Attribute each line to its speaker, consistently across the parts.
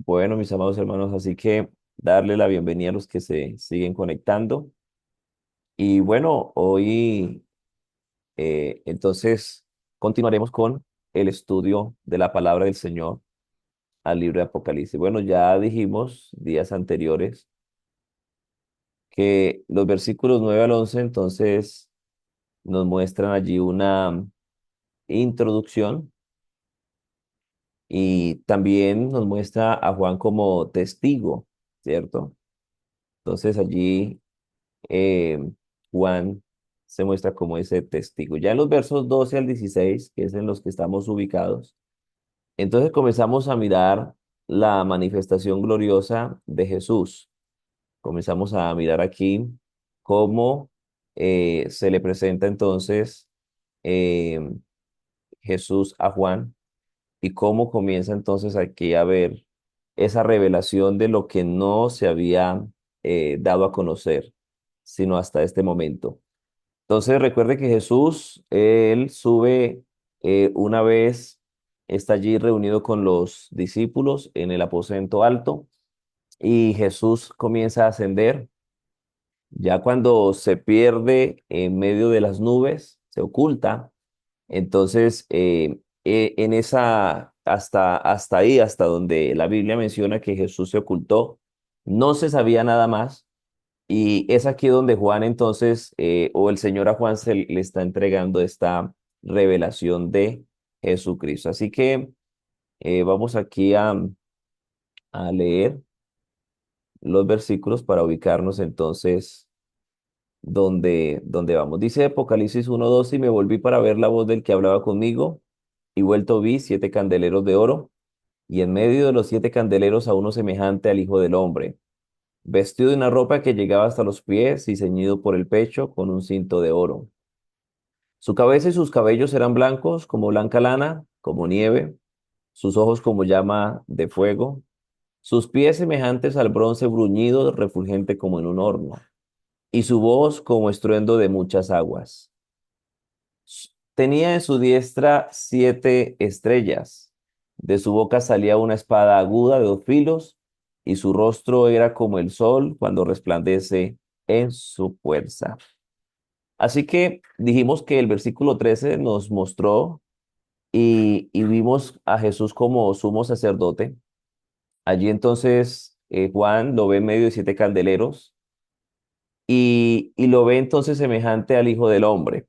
Speaker 1: Bueno, mis amados hermanos, así que darle la bienvenida a los que se siguen conectando. Y bueno, hoy entonces continuaremos con el estudio de la palabra del Señor al libro de Apocalipsis. Bueno, ya dijimos días anteriores que los versículos 9 al 11 entonces nos muestran allí una introducción y también nos muestra a Juan como testigo, ¿cierto? Entonces allí eh, Juan se muestra como ese testigo. Ya en los versos 12 al 16, que es en los que estamos ubicados, entonces comenzamos a mirar la manifestación gloriosa de Jesús. Comenzamos a mirar aquí cómo se le presenta entonces eh, Jesús a Juan y cómo comienza entonces aquí a ver esa revelación de lo que no se había dado a conocer, sino hasta este momento. Entonces recuerde que Jesús, él sube una vez, está allí reunido con los discípulos en el aposento alto y Jesús comienza a ascender. Ya cuando se pierde en medio de las nubes, se oculta. Entonces, en esa, hasta ahí, hasta donde la Biblia menciona que Jesús se ocultó, no se sabía nada más. Y es aquí donde Juan entonces, o el Señor a Juan se le está entregando esta revelación de Jesucristo. Así que vamos aquí a leer los versículos para ubicarnos entonces donde vamos. Dice Apocalipsis 1:12, y me volví para ver la voz del que hablaba conmigo, y vuelto vi 7 candeleros de oro, y en medio de los 7 candeleros a uno semejante al Hijo del Hombre, vestido de una ropa que llegaba hasta los pies y ceñido por el pecho con un cinto de oro. Su cabeza y sus cabellos eran blancos como blanca lana, como nieve, sus ojos como llama de fuego, sus pies semejantes al bronce bruñido, refulgente como en un horno, y su voz como estruendo de muchas aguas. Tenía en su diestra 7 estrellas, de su boca salía una espada aguda de 2 filos, y su rostro era como el sol cuando resplandece en su fuerza. Así que dijimos que el versículo 13 nos mostró y vimos a Jesús como sumo sacerdote. Allí entonces Juan lo ve en medio de 7 candeleros y lo ve entonces semejante al Hijo del Hombre.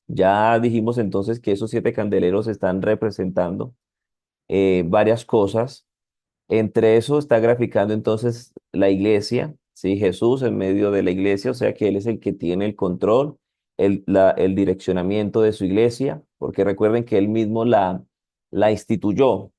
Speaker 1: Ya dijimos entonces que esos 7 candeleros están representando varias cosas. Entre eso está graficando entonces la iglesia, ¿sí? Jesús en medio de la iglesia, o sea que Él es el que tiene el control, el direccionamiento de su iglesia, porque recuerden que Él mismo la instituyó.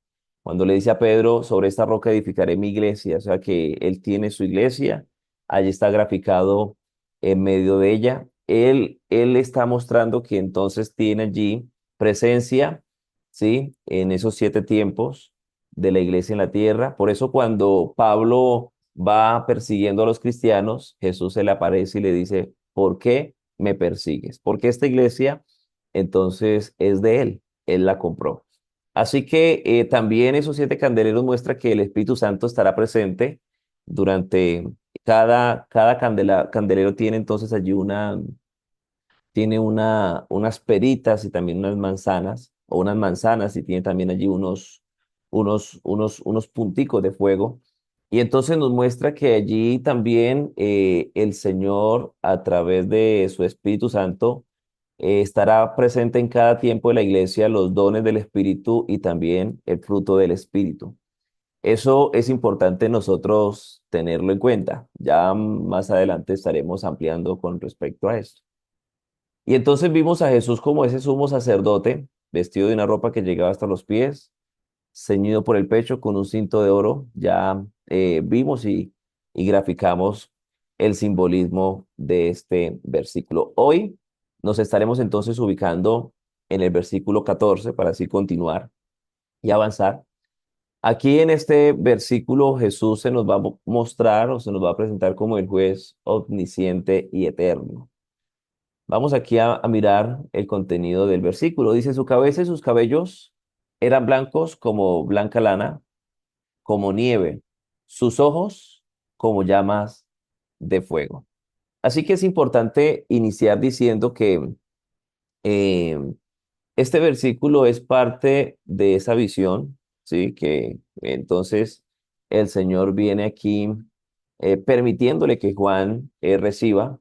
Speaker 1: Cuando le dice a Pedro, sobre esta roca edificaré mi iglesia, o sea que Él tiene su iglesia, allí está graficado en medio de ella. Él está mostrando que entonces tiene allí presencia, ¿sí? En esos 7 tiempos de la iglesia en la tierra. Por eso cuando Pablo va persiguiendo a los cristianos, Jesús se le aparece y le dice, ¿por qué me persigues? Porque esta iglesia entonces es de él, él la compró. Así que también esos 7 candeleros muestra que el Espíritu Santo estará presente durante cada candelero tiene entonces allí tiene unas peritas y también unas manzanas, o unas manzanas y tiene también allí unos punticos de fuego. Y entonces nos muestra que allí también el Señor, a través de su Espíritu Santo, estará presente en cada tiempo de la iglesia los dones del Espíritu y también el fruto del Espíritu. Eso es importante nosotros tenerlo en cuenta. Ya más adelante estaremos ampliando con respecto a esto. Y entonces vimos a Jesús como ese sumo sacerdote, vestido de una ropa que llegaba hasta los pies, ceñido por el pecho con un cinto de oro. Ya vimos y graficamos el simbolismo de este versículo. Hoy nos estaremos entonces ubicando en el versículo 14 para así continuar y avanzar. Aquí en este versículo Jesús se nos va a mostrar o se nos va a presentar como el juez omnisciente y eterno. Vamos aquí a mirar el contenido del versículo. Dice, su cabeza y sus cabellos eran blancos como blanca lana, como nieve, sus ojos como llamas de fuego. Así que es importante iniciar diciendo que eh, este versículo es parte de esa visión, ¿sí? Que entonces el Señor viene aquí permitiéndole que Juan reciba.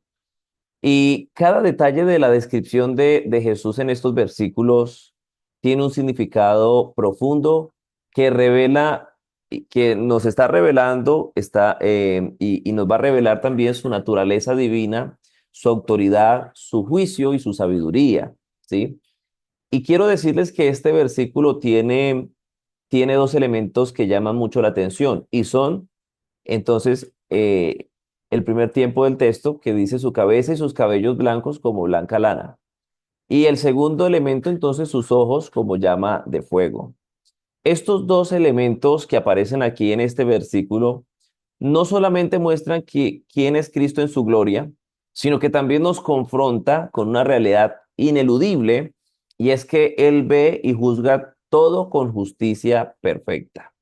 Speaker 1: Y cada detalle de la descripción de Jesús en estos versículos tiene un significado profundo que revela, y que nos está revelando, y nos va a revelar también su naturaleza divina, su autoridad, su juicio y su sabiduría, ¿sí? Y quiero decirles que este versículo tiene dos elementos que llaman mucho la atención y son entonces el primer tiempo del texto que dice su cabeza y sus cabellos blancos como blanca lana. Y el segundo elemento entonces sus ojos como llama de fuego. Estos dos elementos que aparecen aquí en este versículo no solamente muestran quién es Cristo en su gloria, sino que también nos confronta con una realidad ineludible, y es que Él ve y juzga todo con justicia perfecta.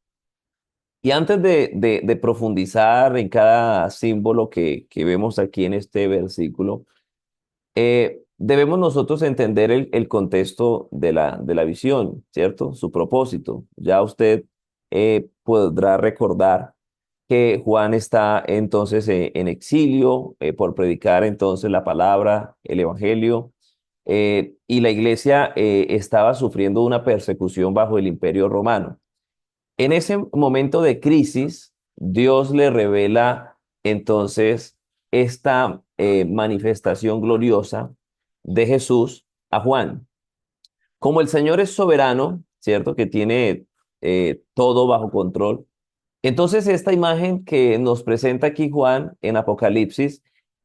Speaker 1: Y antes de profundizar en cada símbolo que vemos aquí en este versículo, debemos nosotros entender el contexto de la visión, ¿cierto? Su propósito. Ya usted podrá recordar que Juan está entonces en exilio por predicar entonces la palabra, el evangelio, y la iglesia estaba sufriendo una persecución bajo el imperio romano. En ese momento de crisis, Dios le revela entonces esta manifestación gloriosa de Jesús a Juan. Como el Señor es soberano, ¿cierto? Que tiene todo bajo control. Entonces, esta imagen que nos presenta aquí Juan en Apocalipsis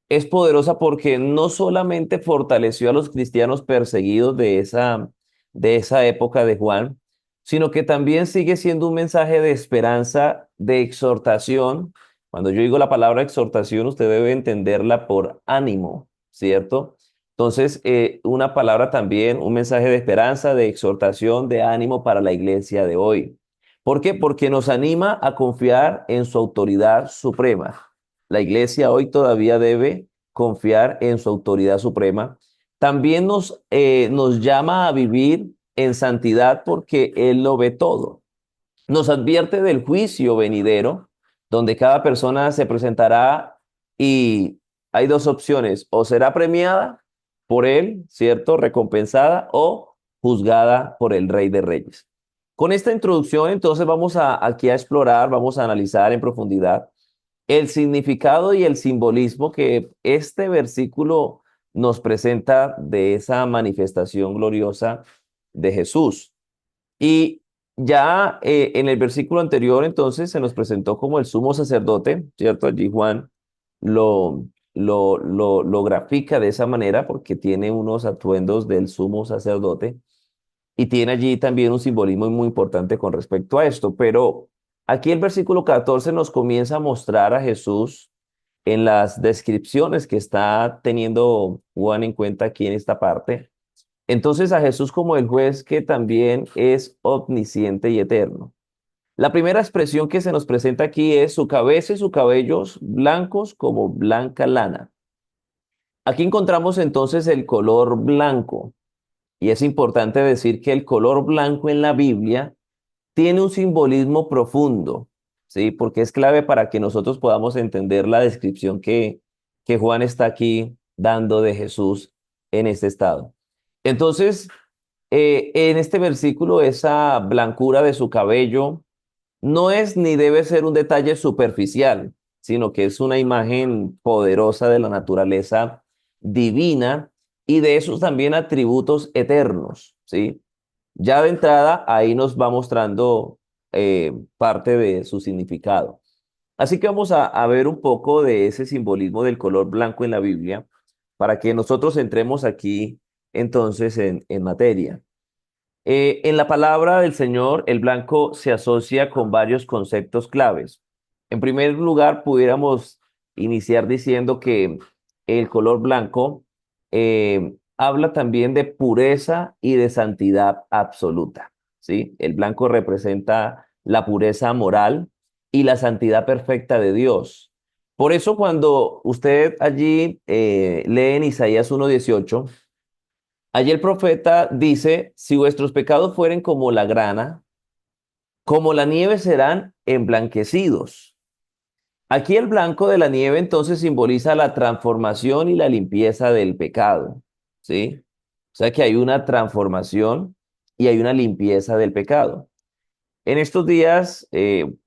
Speaker 1: es poderosa porque no solamente fortaleció a los cristianos perseguidos de esa época de Juan, sino que también sigue siendo un mensaje de esperanza, de exhortación. Cuando yo digo la palabra exhortación, usted debe entenderla por ánimo, ¿cierto? Entonces, una palabra también, un mensaje de esperanza, de exhortación, de ánimo para la iglesia de hoy. ¿Por qué? Porque nos anima a confiar en su autoridad suprema. La iglesia hoy todavía debe confiar en su autoridad suprema. También nos llama a vivir en santidad porque Él lo ve todo. Nos advierte del juicio venidero, donde cada persona se presentará y hay dos opciones: o será premiada por Él, ¿cierto? Recompensada, o juzgada por el Rey de Reyes. Con esta introducción, entonces vamos aquí a explorar, vamos a analizar en profundidad el significado y el simbolismo que este versículo nos presenta de esa manifestación gloriosa de Jesús. Y ya en el versículo anterior, entonces, se nos presentó como el sumo sacerdote, ¿cierto? Allí Juan lo, lo grafica de esa manera porque tiene unos atuendos del sumo sacerdote. Y tiene allí también un simbolismo muy importante con respecto a esto. Pero aquí el versículo 14 nos comienza a mostrar a Jesús en las descripciones que está teniendo Juan en cuenta aquí en esta parte. Entonces a Jesús como el juez que también es omnisciente y eterno. La primera expresión que se nos presenta aquí es su cabeza y sus cabellos blancos como blanca lana. Aquí encontramos entonces el color blanco. Y es importante decir que el color blanco en la Biblia tiene un simbolismo profundo, ¿sí? Porque es clave para que nosotros podamos entender la descripción que Juan está aquí dando de Jesús en este estado. Entonces, en este versículo, esa blancura de su cabello no es ni debe ser un detalle superficial, sino que es una imagen poderosa de la naturaleza divina y de esos también atributos eternos, ¿sí? Ya de entrada, ahí nos va mostrando parte de su significado. Así que vamos a ver un poco de ese simbolismo del color blanco en la Biblia para que nosotros entremos aquí entonces en materia. En la palabra del Señor, el blanco se asocia con varios conceptos claves. En primer lugar, pudiéramos iniciar diciendo que el color blanco habla también de pureza y de santidad absoluta, ¿sí? El blanco representa la pureza moral y la santidad perfecta de Dios. Por eso cuando usted allí lee en Isaías 1:18, allí el profeta dice, si vuestros pecados fueren como la grana, como la nieve serán emblanquecidos. Aquí el blanco de la nieve entonces simboliza la transformación y la limpieza del pecado, ¿sí? O sea que hay una transformación y hay una limpieza del pecado. En estos días,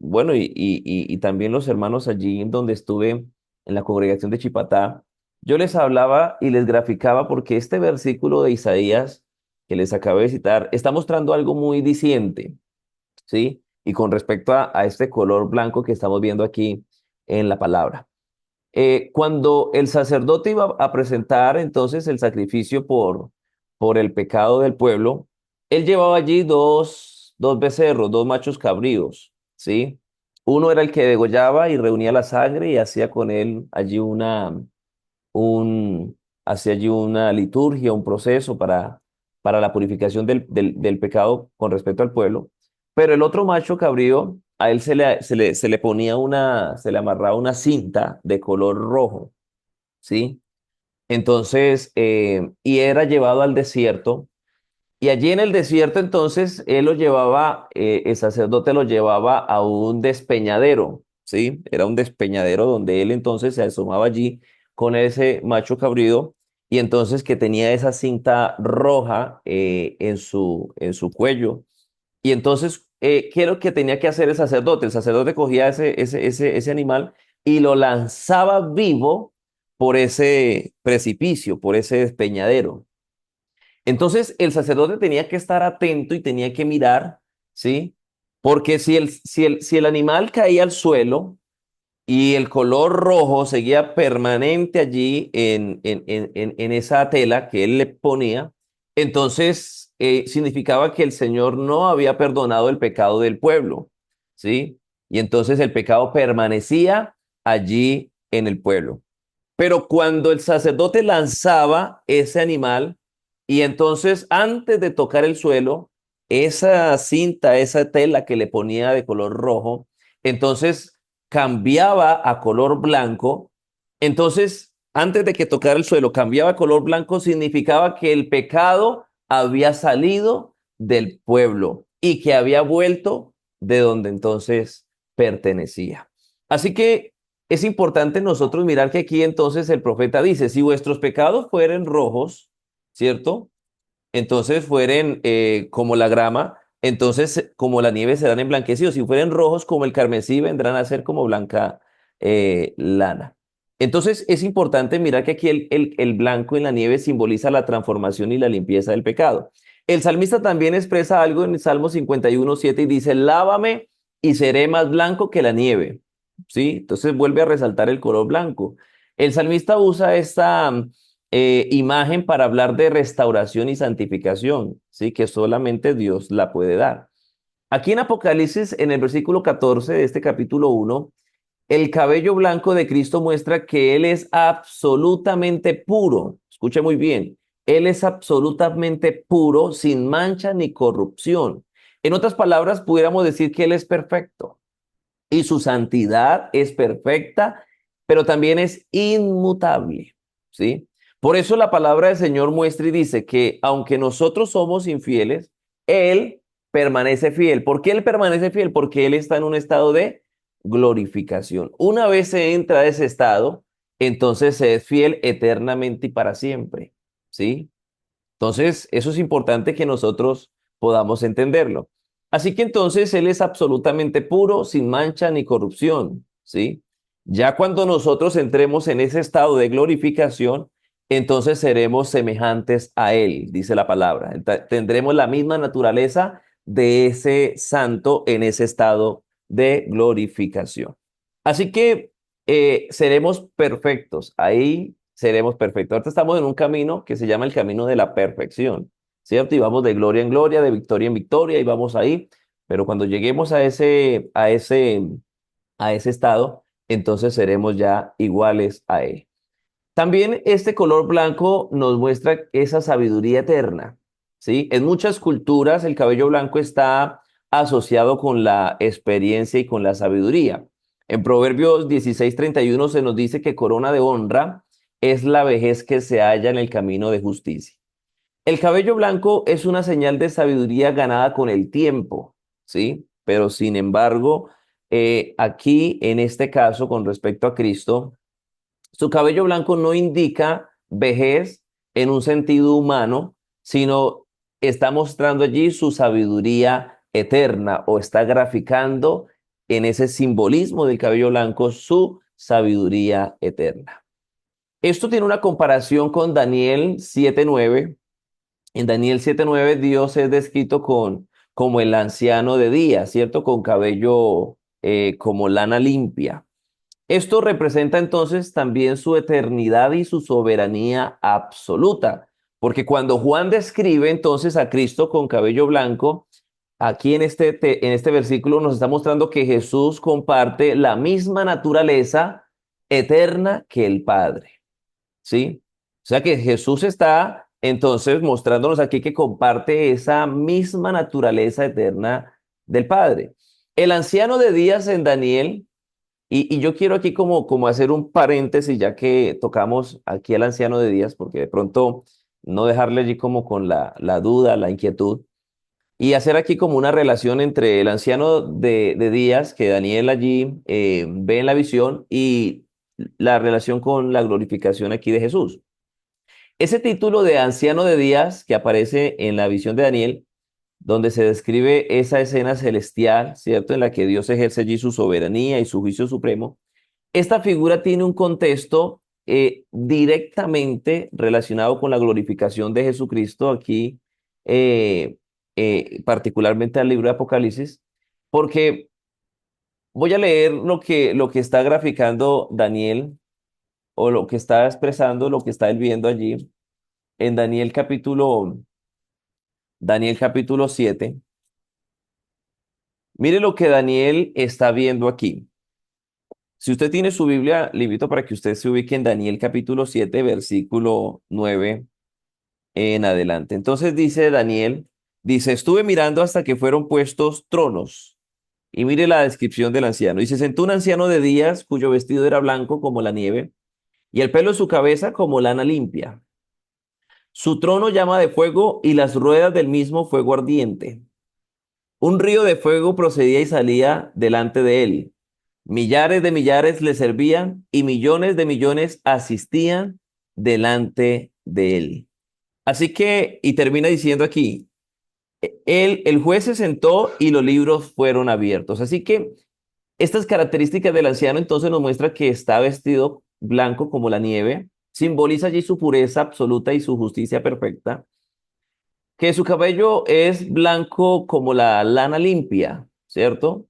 Speaker 1: bueno, y también los hermanos allí en donde estuve en la congregación de Chipatá, yo les hablaba y les graficaba porque este versículo de Isaías que les acabé de citar está mostrando algo muy diciente, ¿sí? Y con respecto a este color blanco que estamos viendo aquí en la palabra. Cuando el sacerdote iba a presentar entonces el sacrificio por el pecado del pueblo, él llevaba allí dos becerros, dos machos cabríos, ¿sí? Uno era el que degollaba y reunía la sangre y hacía con él allí un, hacía allí una liturgia, un proceso para la purificación del pecado con respecto al pueblo. Pero el otro macho cabrío, a él se le ponía se le amarraba una cinta de color rojo, ¿sí? Entonces, y era llevado al desierto y allí en el desierto, entonces, él lo llevaba, el sacerdote lo llevaba a un despeñadero, ¿sí? Era un despeñadero donde él entonces se asomaba allí con ese macho cabrío y entonces que tenía esa cinta roja en su cuello. Y entonces, ¿qué es lo que tenía que hacer el sacerdote? El sacerdote cogía ese animal y lo lanzaba vivo por ese precipicio, por ese despeñadero. Entonces el sacerdote tenía que estar atento y tenía que mirar, ¿sí? Porque si el animal caía al suelo y el color rojo seguía permanente allí en esa tela que él le ponía, entonces significaba que el Señor no había perdonado el pecado del pueblo, ¿sí? Y entonces el pecado permanecía allí en el pueblo. Pero cuando el sacerdote lanzaba ese animal y entonces antes de tocar el suelo, esa cinta, esa tela que le ponía de color rojo, entonces cambiaba a color blanco. Entonces, antes de que tocara el suelo, cambiaba a color blanco, significaba que el pecado había salido del pueblo y que había vuelto de donde entonces pertenecía. Así que es importante nosotros mirar que aquí entonces el profeta dice, si vuestros pecados fueren rojos, ¿cierto? Entonces fueren como la grama, entonces como la nieve serán emblanquecidos. Si fueren rojos como el carmesí, vendrán a ser como blanca lana. Entonces es importante mirar que aquí el blanco en la nieve simboliza la transformación y la limpieza del pecado. El salmista también expresa algo en el Salmo 51:7 y dice, lávame y seré más blanco que la nieve. ¿Sí? Entonces vuelve a resaltar el color blanco. El salmista usa esta imagen para hablar de restauración y santificación, ¿sí? Que solamente Dios la puede dar. Aquí en Apocalipsis, en el versículo 14 de este capítulo 1, el cabello blanco de Cristo muestra que Él es absolutamente puro. Escuche muy bien, Él es absolutamente puro, sin mancha ni corrupción. En otras palabras, pudiéramos decir que Él es perfecto y su santidad es perfecta, pero también es inmutable, ¿sí? Por eso la palabra del Señor muestra y dice que aunque nosotros somos infieles, Él permanece fiel. ¿Por qué Él permanece fiel? Porque Él está en un estado de glorificación. Una vez se entra a ese estado, entonces se es fiel eternamente y para siempre, ¿sí? Entonces, eso es importante que nosotros podamos entenderlo. Así que entonces Él es absolutamente puro, sin mancha ni corrupción, ¿sí? Ya cuando nosotros entremos en ese estado de glorificación, entonces seremos semejantes a Él, dice la palabra. Tendremos la misma naturaleza de ese santo en ese estado de glorificación. Así que seremos perfectos. Ahí seremos perfectos. Ahorita estamos en un camino que se llama el camino de la perfección, ¿cierto? Y vamos de gloria en gloria, de victoria en victoria, y vamos ahí. Pero cuando lleguemos a ese estado, entonces seremos ya iguales a Él. También este color blanco nos muestra esa sabiduría eterna, ¿sí? En muchas culturas el cabello blanco está asociado con la experiencia y con la sabiduría. En Proverbios 16:31 se nos dice que corona de honra es la vejez que se halla en el camino de justicia. El cabello blanco es una señal de sabiduría ganada con el tiempo, ¿sí? Pero sin embargo, aquí en este caso, con respecto a Cristo, su cabello blanco no indica vejez en un sentido humano, sino está mostrando allí su sabiduría eterna o está graficando en ese simbolismo del cabello blanco su sabiduría eterna. Esto tiene una comparación con Daniel 7:9. En Daniel 7:9 Dios es descrito como el anciano de día, ¿cierto? Con cabello como lana limpia. Esto representa entonces también su eternidad y su soberanía absoluta, porque cuando Juan describe entonces a Cristo con cabello blanco, aquí en este versículo nos está mostrando que Jesús comparte la misma naturaleza eterna que el Padre, ¿sí? O sea que Jesús está entonces mostrándonos aquí que comparte esa misma naturaleza eterna del Padre. El anciano de días en Daniel y yo quiero aquí como hacer un paréntesis, ya que tocamos aquí al anciano de días, porque de pronto no dejarle allí como con la duda, la inquietud, y hacer aquí como una relación entre el anciano de días que Daniel allí ve en la visión y la relación con la glorificación aquí de Jesús. Ese título de anciano de días que aparece en la visión de Daniel donde se describe esa escena celestial, ¿cierto? En la que Dios ejerce allí su soberanía y su juicio supremo. Esta figura tiene un contexto directamente relacionado con la glorificación de Jesucristo, aquí particularmente al libro de Apocalipsis, porque voy a leer lo que está graficando Daniel o lo que está expresando, lo que está él viendo allí en Daniel capítulo 7. Mire lo que Daniel está viendo aquí. Si usted tiene su Biblia, le invito para que usted se ubique en Daniel capítulo 7, versículo 9 en adelante. Entonces dice Daniel, dice, estuve mirando hasta que fueron puestos tronos. Y mire la descripción del anciano. Y se sentó un anciano de días cuyo vestido era blanco como la nieve y el pelo de su cabeza como lana limpia. Su trono llama de fuego y las ruedas del mismo fuego ardiente. Un río de fuego procedía y salía delante de él. Millares de millares le servían y millones de millones asistían delante de él. Así que, y termina diciendo aquí, el juez se sentó y los libros fueron abiertos. Así que estas características del anciano entonces nos muestra que está vestido blanco como la nieve, simboliza allí su pureza absoluta y su justicia perfecta, que su cabello es blanco como la lana limpia, ¿cierto?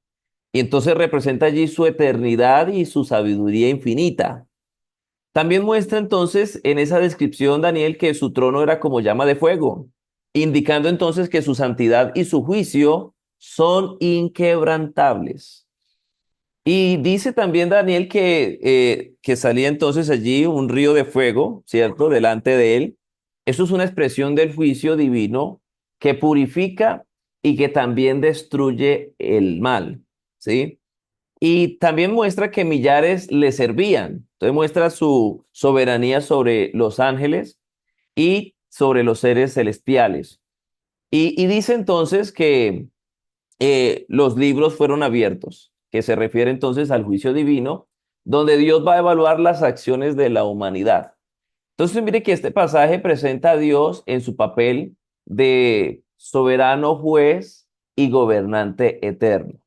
Speaker 1: Y entonces representa allí su eternidad y su sabiduría infinita. También muestra entonces en esa descripción Daniel que su trono era como llama de fuego, indicando entonces que su santidad y su juicio son inquebrantables. Y dice también Daniel que salía entonces allí un río de fuego, ¿cierto? Delante de él. Eso es una expresión del juicio divino que purifica y que también destruye el mal, ¿sí? Y también muestra que millares le servían. Entonces muestra su soberanía sobre los ángeles y sobre los seres celestiales. Y dice entonces que los libros fueron abiertos, que se refiere entonces al juicio divino, donde Dios va a evaluar las acciones de la humanidad. Entonces, mire que este pasaje presenta a Dios en su papel de soberano juez y gobernante eterno.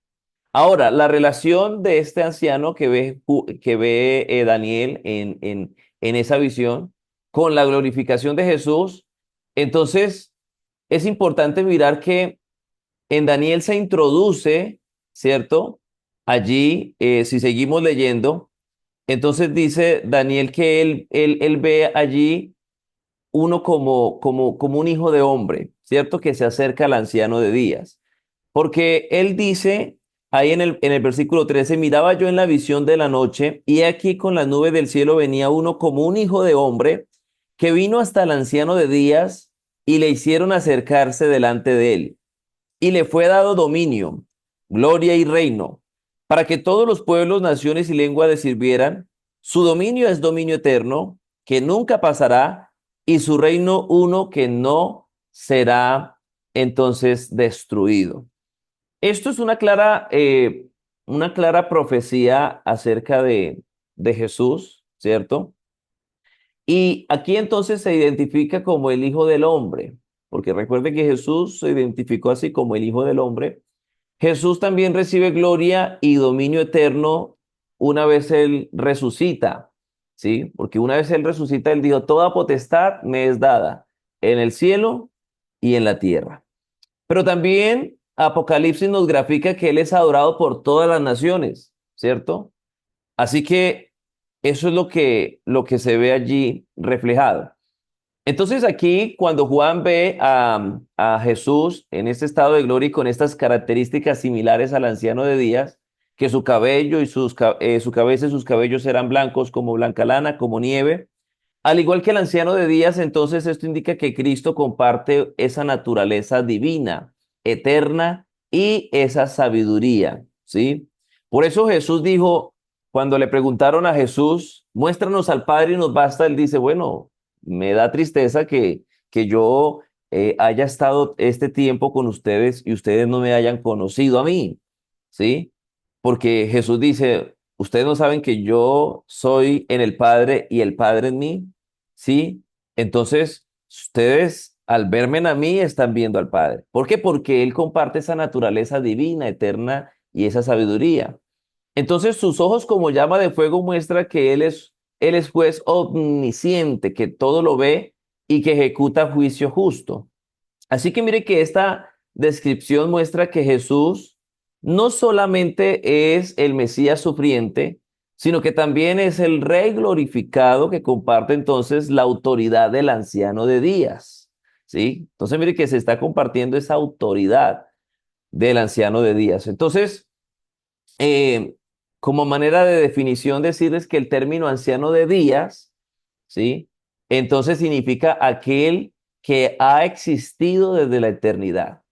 Speaker 1: Ahora, la relación de este anciano que ve Daniel en esa visión con la glorificación de Jesús, entonces es importante mirar que en Daniel se introduce, ¿cierto? Allí, si seguimos leyendo, entonces dice Daniel que él ve allí uno como un hijo de hombre, ¿cierto? Que se acerca al anciano de días. Porque él dice ahí en el versículo 13, miraba yo en la visión de la noche y aquí con las nubes del cielo venía uno como un hijo de hombre que vino hasta el anciano de días y le hicieron acercarse delante de él. y le fue dado dominio, gloria y reino, para que todos los pueblos, naciones y lenguas le sirvieran. Su dominio es dominio eterno, que nunca pasará, y su reino uno que no será entonces destruido. Esto es una clara profecía acerca de Jesús, ¿cierto? Y aquí entonces se identifica como el Hijo del Hombre, porque recuerde que Jesús se identificó así como el Hijo del Hombre. Jesús también recibe gloria y dominio eterno una vez Él resucita, ¿sí? Porque una vez Él resucita, Él dijo, toda potestad me es dada en el cielo y en la tierra. Pero también Apocalipsis nos grafica que Él es adorado por todas las naciones, ¿cierto? Así que eso es lo que se ve allí reflejado. Entonces aquí, cuando Juan ve a Jesús en este estado de gloria y con estas características similares al anciano de Días, que su cabello y su cabeza y sus cabellos eran blancos como blanca lana, como nieve, al igual que el anciano de Días, entonces esto indica que Cristo comparte esa naturaleza divina, eterna y esa sabiduría, ¿sí? Por eso Jesús dijo, cuando le preguntaron a Jesús, muéstranos al Padre y nos basta, él dice, bueno, me da tristeza que yo haya estado este tiempo con ustedes y ustedes no me hayan conocido a mí, ¿sí? Porque Jesús dice, ustedes no saben que yo soy en el Padre y el Padre en mí. ¿Sí? Entonces, ustedes al verme a mí están viendo al Padre. ¿Por qué? Porque Él comparte esa naturaleza divina, eterna y esa sabiduría. Entonces, sus ojos como llama de fuego muestra que Él es juez omnisciente, que todo lo ve y que ejecuta juicio justo. Así que mire que esta descripción muestra que Jesús no solamente es el Mesías sufriente, sino que también es el Rey glorificado que comparte entonces la autoridad del anciano de días. ¿Sí? Entonces mire que se está compartiendo esa autoridad del anciano de días. Entonces, eh, como manera de definición, decirles que el término anciano de días, ¿sí? Entonces significa aquel que ha existido desde la eternidad.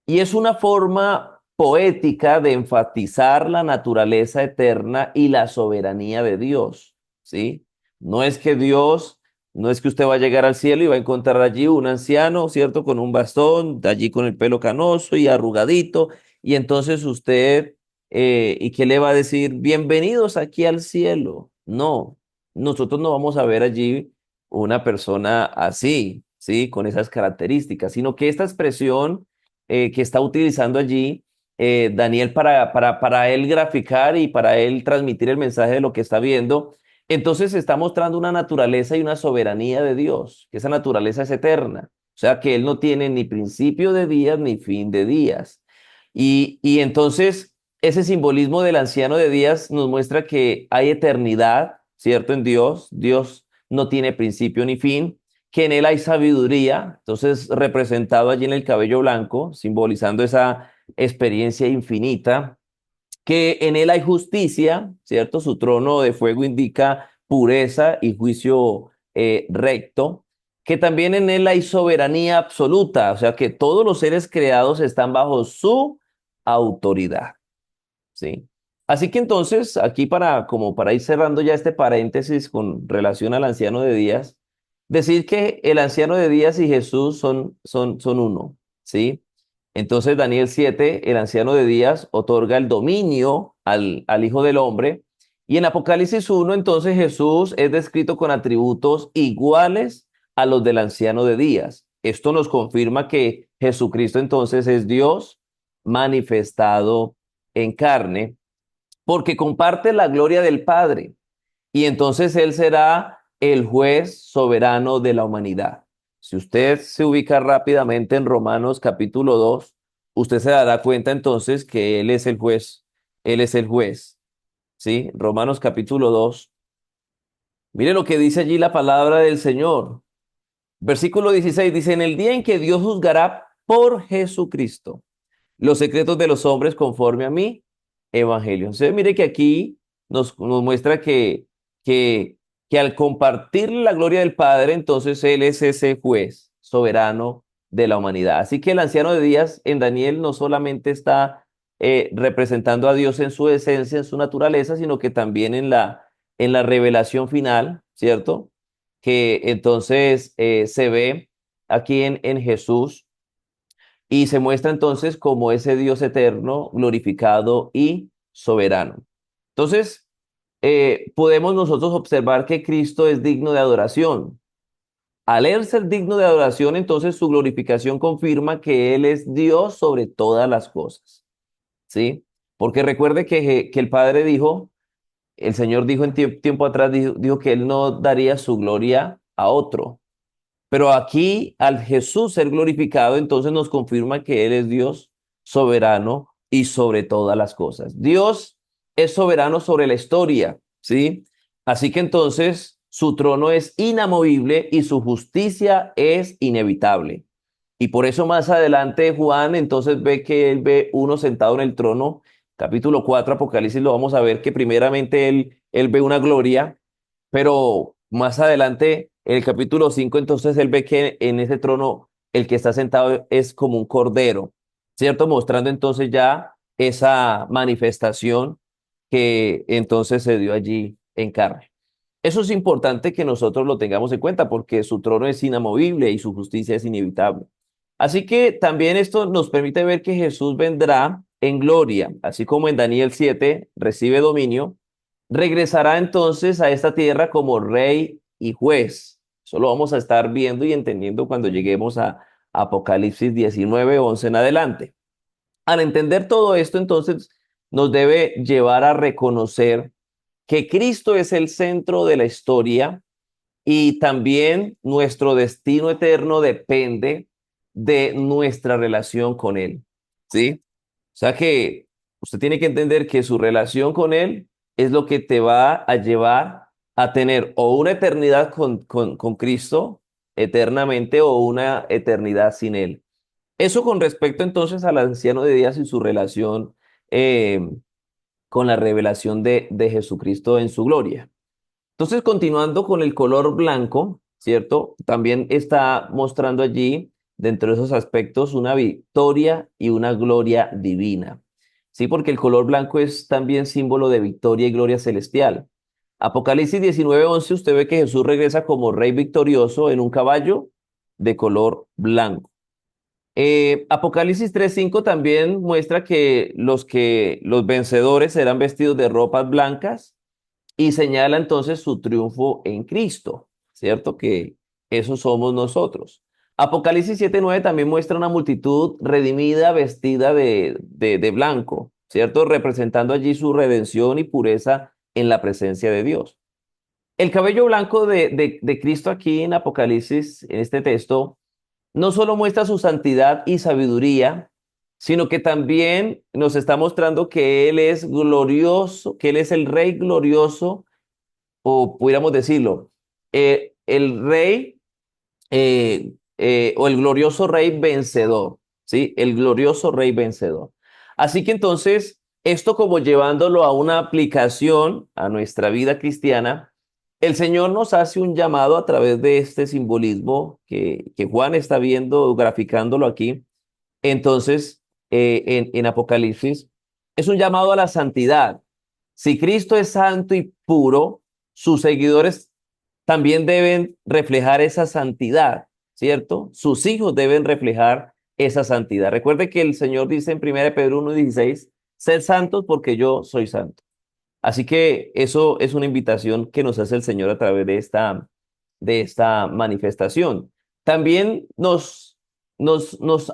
Speaker 1: Y es una forma poética de enfatizar la naturaleza eterna y la soberanía de Dios, ¿sí? No es que Dios, no es que usted va a llegar al cielo y va a encontrar allí un anciano, ¿cierto? Con un bastón, allí con el pelo canoso y arrugadito, y entonces usted, ¿y qué le va a decir? Bienvenidos aquí al cielo. No, nosotros no vamos a ver allí una persona así, ¿sí? Con esas características, sino que esta expresión que está utilizando allí Daniel para él graficar y para él transmitir el mensaje de lo que está viendo. Entonces está mostrando una naturaleza y una soberanía de Dios, que esa naturaleza es eterna. O sea, que Él no tiene ni principio de días ni fin de días. Y entonces ese simbolismo del anciano de días nos muestra que hay eternidad, ¿cierto? En Dios. Dios no tiene principio ni fin, que en él hay sabiduría, entonces representado allí en el cabello blanco, simbolizando esa experiencia infinita, que en él hay justicia, ¿cierto? Su trono de fuego indica pureza y juicio recto, que también en él hay soberanía absoluta, o sea que todos los seres creados están bajo su autoridad, ¿sí? Así que entonces, aquí como para ir cerrando ya este paréntesis con relación al anciano de días, decir que el anciano de días y Jesús son uno, ¿sí? Entonces, Daniel 7 el anciano de días otorga el dominio al Hijo del Hombre. Y en Apocalipsis 1 entonces Jesús es descrito con atributos iguales a los del anciano de días. Esto nos confirma que Jesucristo entonces es Dios manifestado en carne, porque comparte la gloria del Padre, y entonces Él será el juez soberano de la humanidad. Si usted se ubica rápidamente en Romanos capítulo 2, usted se dará cuenta entonces que Él es el juez, ¿sí? Romanos capítulo 2. Mire lo que dice allí la palabra del Señor. Versículo 16 dice, en el día en que Dios juzgará por Jesucristo los secretos de los hombres conforme a mi evangelio. Entonces, mire que aquí nos muestra que, que al compartir la gloria del Padre, entonces Él es ese juez soberano de la humanidad. Así que el anciano de días en Daniel no solamente está representando a Dios en su esencia, en su naturaleza, sino que también en la revelación final, ¿cierto? Que entonces se ve aquí en Jesús y se muestra entonces como ese Dios eterno, glorificado y soberano. Entonces, podemos nosotros observar que Cristo es digno de adoración. Al él ser digno de adoración, entonces su glorificación confirma que Él es Dios sobre todas las cosas, ¿sí? Porque recuerde que el Padre dijo, el Señor dijo en tiempo atrás, dijo que Él no daría su gloria a otro. Pero aquí, al Jesús ser glorificado, entonces nos confirma que Él es Dios soberano y sobre todas las cosas. Dios es soberano sobre la historia, ¿sí? Así que entonces su trono es inamovible y su justicia es inevitable. Y por eso más adelante Juan entonces ve que él ve uno sentado en el trono, capítulo 4 Apocalipsis, lo vamos a ver que primeramente él ve una gloria, pero más adelante, en el capítulo 5 entonces él ve que en ese trono el que está sentado es como un cordero, ¿cierto? Mostrando entonces ya esa manifestación que entonces se dio allí en carne. Eso es importante que nosotros lo tengamos en cuenta porque su trono es inamovible y su justicia es inevitable. Así que también esto nos permite ver que Jesús vendrá en gloria, así como en Daniel 7 recibe dominio, regresará entonces a esta tierra como rey y juez. Eso lo vamos a estar viendo y entendiendo cuando lleguemos a Apocalipsis 19, 11 en adelante. Al entender todo esto, entonces nos debe llevar a reconocer que Cristo es el centro de la historia y también nuestro destino eterno depende de nuestra relación con Él, ¿sí? O sea que usted tiene que entender que su relación con Él es lo que te va a llevar a tener o una eternidad con Cristo eternamente o una eternidad sin Él. Eso con respecto entonces al anciano de días y su relación eh, con la revelación de Jesucristo en su gloria. Entonces, continuando con el color blanco, ¿cierto? También está mostrando allí, dentro de esos aspectos, una victoria y una gloria divina. Sí, porque el color blanco es también símbolo de victoria y gloria celestial. Apocalipsis 19:11, usted ve que Jesús regresa como rey victorioso en un caballo de color blanco. Apocalipsis 3:5 también muestra que los vencedores serán vestidos de ropas blancas y señala entonces su triunfo en Cristo, ¿cierto? Que esos somos nosotros. Apocalipsis 7:9 también muestra una multitud redimida vestida de blanco, ¿cierto? Representando allí su redención y pureza en la presencia de Dios. El cabello blanco de Cristo aquí en Apocalipsis, en este texto, no solo muestra su santidad y sabiduría, sino que también nos está mostrando que Él es glorioso, que Él es el Rey glorioso o pudiéramos decirlo, el rey o el glorioso rey vencedor, ¿sí? El glorioso rey vencedor. Así que entonces, esto como llevándolo a una aplicación a nuestra vida cristiana, el Señor nos hace un llamado a través de este simbolismo que Juan está viendo, graficándolo aquí. Entonces, en Apocalipsis, es un llamado a la santidad. Si Cristo es santo y puro, sus seguidores también deben reflejar esa santidad, ¿cierto? Sus hijos deben reflejar esa santidad. Recuerde que el Señor dice en 1 Pedro 1:16, sed santos porque yo soy santo. Así que eso es una invitación que nos hace el Señor a través de esta manifestación. También nos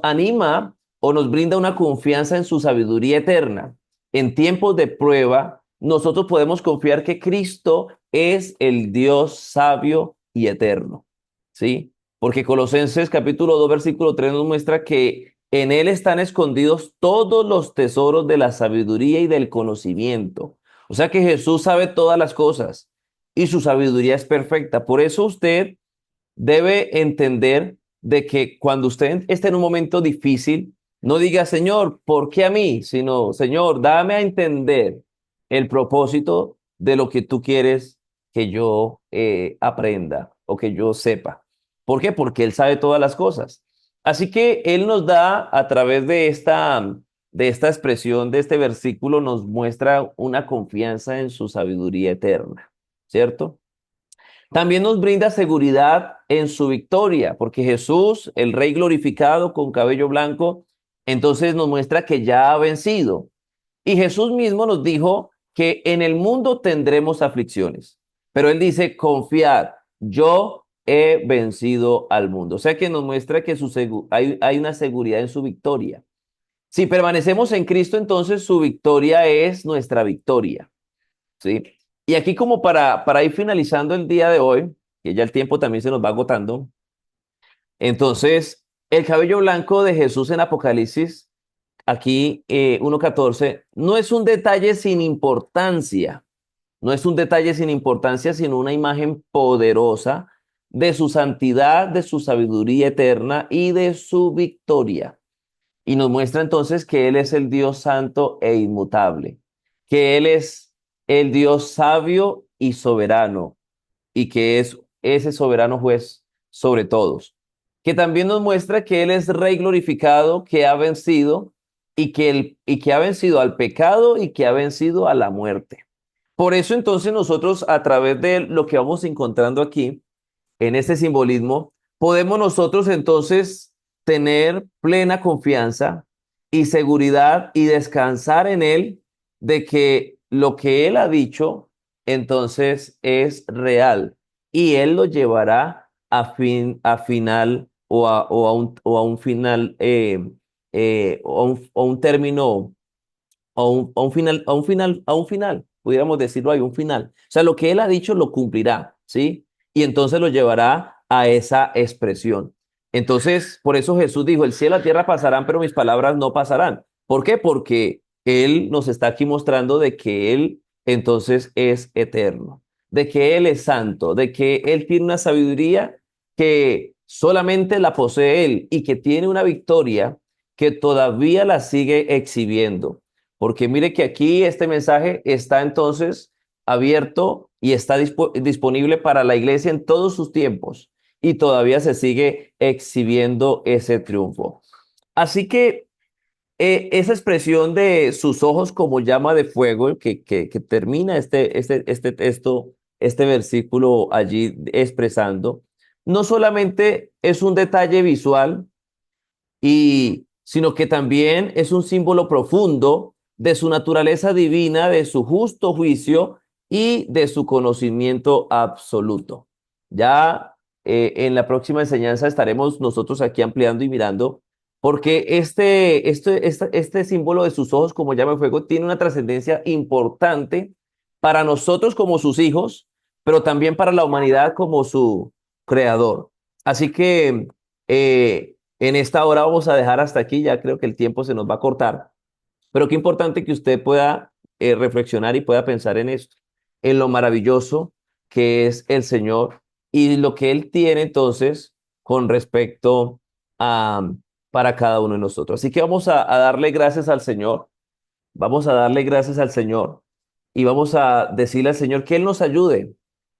Speaker 1: anima o nos brinda una confianza en su sabiduría eterna. En tiempos de prueba, nosotros podemos confiar que Cristo es el Dios sabio y eterno, ¿sí? Porque Colosenses capítulo 2 versículo 3 nos muestra que en Él están escondidos todos los tesoros de la sabiduría y del conocimiento. O sea que Jesús sabe todas las cosas y su sabiduría es perfecta. Por eso usted debe entender de que cuando usted esté en un momento difícil, no diga, Señor, ¿por qué a mí? Sino, Señor, dame a entender el propósito de lo que tú quieres que yo aprenda o que yo sepa. ¿Por qué? Porque Él sabe todas las cosas. Así que Él nos da, a través de esta expresión, de este versículo, nos muestra una confianza en su sabiduría eterna, ¿cierto? También nos brinda seguridad en su victoria, porque Jesús, el Rey glorificado con cabello blanco, entonces nos muestra que ya ha vencido. Y Jesús mismo nos dijo que en el mundo tendremos aflicciones, pero Él dice, confiad, yo he vencido al mundo. O sea que nos muestra que hay una seguridad en su victoria. Si permanecemos en Cristo, entonces su victoria es nuestra victoria. ¿Sí? Y aquí como para ir finalizando el día de hoy, que ya el tiempo también se nos va agotando, entonces el cabello blanco de Jesús en Apocalipsis, aquí 1:14, no es un detalle sin importancia, no es un detalle sin importancia, sino una imagen poderosa de su santidad, de su sabiduría eterna y de su victoria. Y nos muestra entonces que Él es el Dios santo e inmutable, que Él es el Dios sabio y soberano, y que es ese soberano juez sobre todos. Que también nos muestra que Él es Rey glorificado, que ha vencido y que ha vencido al pecado y que ha vencido a la muerte. Por eso entonces nosotros a través de lo que vamos encontrando aquí, en este simbolismo, podemos nosotros entonces tener plena confianza y seguridad y descansar en Él de que lo que Él ha dicho entonces es real y Él lo llevará a final o a un final o a un término a un final, pudiéramos decirlo, hay un final. O sea, lo que Él ha dicho lo cumplirá, ¿sí? Y entonces lo llevará a esa expresión. Entonces, por eso Jesús dijo, el cielo y la tierra pasarán, pero mis palabras no pasarán. ¿Por qué? Porque Él nos está aquí mostrando de que Él entonces es eterno, de que Él es santo, de que Él tiene una sabiduría que solamente la posee Él y que tiene una victoria que todavía la sigue exhibiendo. Porque mire que aquí este mensaje está entonces abierto y está disponible para la iglesia en todos sus tiempos y todavía se sigue exhibiendo ese triunfo. Así que esa expresión de sus ojos como llama de fuego que termina este texto, este versículo allí expresando, no solamente es un detalle visual, sino que también es un símbolo profundo de su naturaleza divina, de su justo juicio y de su conocimiento absoluto. Ya en la próxima enseñanza estaremos nosotros aquí ampliando y mirando, porque este símbolo de sus ojos como llama de fuego tiene una trascendencia importante para nosotros como sus hijos, pero también para la humanidad como su creador. Así que en esta hora vamos a dejar hasta aquí, ya creo que el tiempo se nos va a cortar, pero qué importante que usted pueda reflexionar y pueda pensar en esto, en lo maravilloso que es el Señor y lo que Él tiene entonces con respecto a para cada uno de nosotros. Así que vamos a darle gracias al Señor, vamos a darle gracias al Señor y vamos a decirle al Señor que Él nos ayude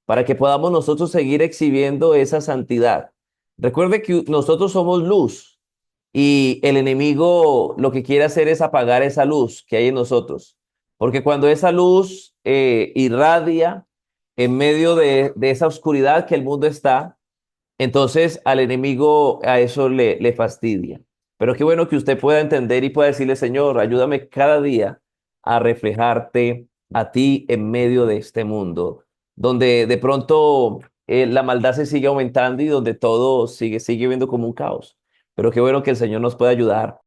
Speaker 1: para que podamos nosotros seguir exhibiendo esa santidad. Recuerde que nosotros somos luz y el enemigo lo que quiere hacer es apagar esa luz que hay en nosotros. Porque cuando esa luz irradia en medio de esa oscuridad que el mundo está, entonces al enemigo a eso le fastidia. Pero qué bueno que usted pueda entender y pueda decirle, Señor, ayúdame cada día a reflejarte a ti en medio de este mundo, donde de pronto la maldad se sigue aumentando y donde todo sigue viendo como un caos. Pero qué bueno que el Señor nos pueda ayudar